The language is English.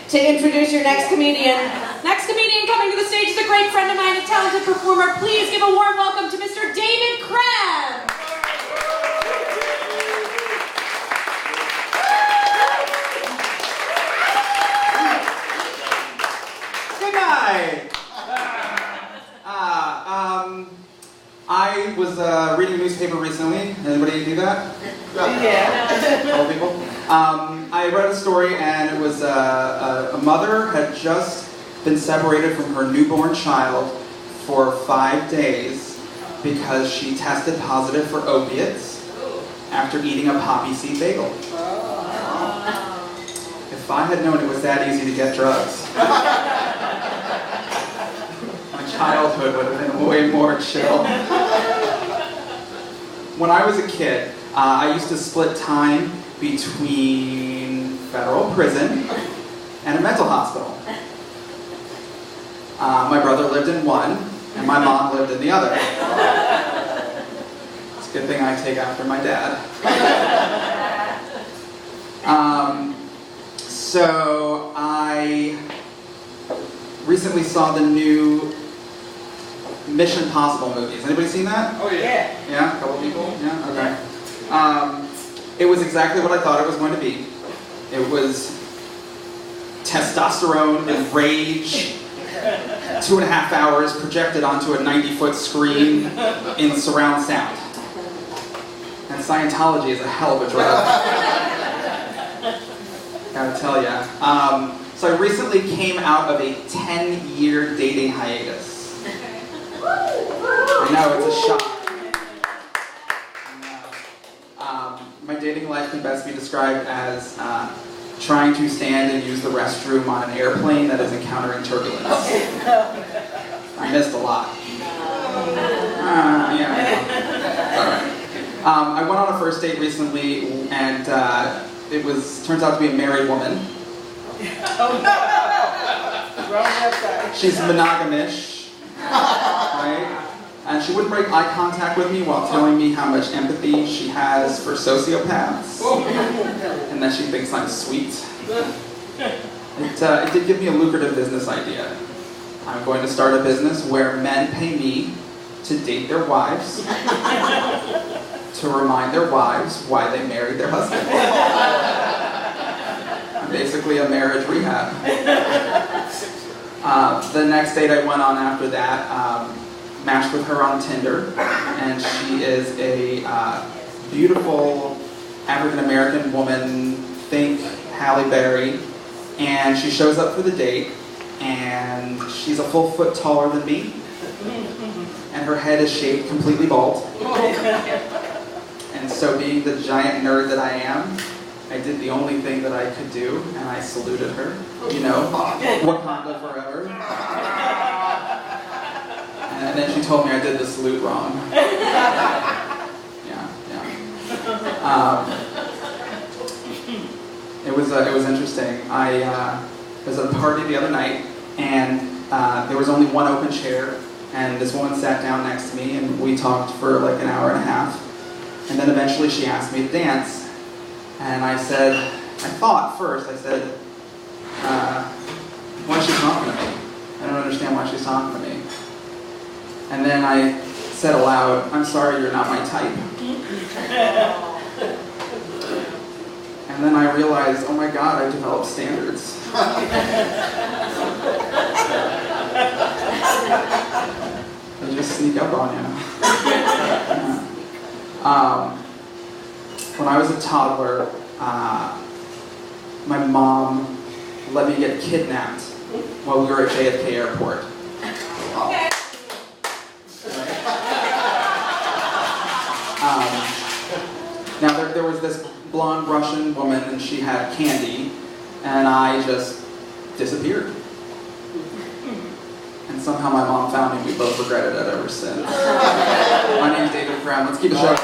to introduce your next comedian. Next comedian coming to the stage is a great friend of mine, a talented performer. Please give a warm welcome to Mr. David Chrem. Good night. I was reading a newspaper recently. Anybody do that? Yeah. All people. I read a story, and it was a mother had just been separated from her newborn child for 5 days because she tested positive for opiates after eating a poppy seed bagel. If I had known it was that easy to get drugs, my childhood would have been way more chill. When I was a kid, I used to split time between federal prison and a mental hospital. My brother lived in one, and my mom lived in the other. It's a good thing I take after my dad. So I recently saw the new Mission Impossible movies. Anybody seen that? Oh yeah. Yeah, a couple people? Yeah, okay. It was exactly what I thought it was going to be. It was testosterone and rage, 2.5 hours projected onto a 90-foot screen in surround sound. And Scientology is a hell of a drug. Gotta tell ya. So I recently came out of a 10-year dating hiatus. I know, it's a shock. My dating life can best be described as trying to stand and use the restroom on an airplane that is encountering turbulence. I missed a lot. I went on a first date recently, and turns out to be a married woman. She's monogamish, right? And she wouldn't break eye contact with me while telling me how much empathy she has for sociopaths, and that she thinks I'm sweet. It did give me a lucrative business idea. I'm going to start a business where men pay me to date their wives, to remind their wives why they married their husband. I'm basically a marriage rehab. The next date I went on after that, matched with her on Tinder, and she is a beautiful African-American woman, think Halle Berry, and she shows up for the date, and she's a full foot taller than me, and her head is shaved completely bald. And so being the giant nerd that I am, I did the only thing that I could do, and I saluted her. You know, Wakanda forever. And then she told me I did the salute wrong. Yeah. It was interesting. I was at a party the other night, and there was only one open chair, and this woman sat down next to me, and we talked for like an hour and a half. And then eventually she asked me to dance, and I said, why is she talking to me? I don't understand why she's talking to me. And then I said aloud, I'm sorry, you're not my type. And then I realized, oh my God, I developed standards. They just sneak up on you. When I was a toddler, my mom let me get kidnapped while we were at JFK Airport. Okay. Now there was this blonde Russian woman, and she had candy, and I just disappeared. And somehow my mom found me. We both regretted it ever since. My name's David Chrem. Let's keep it short.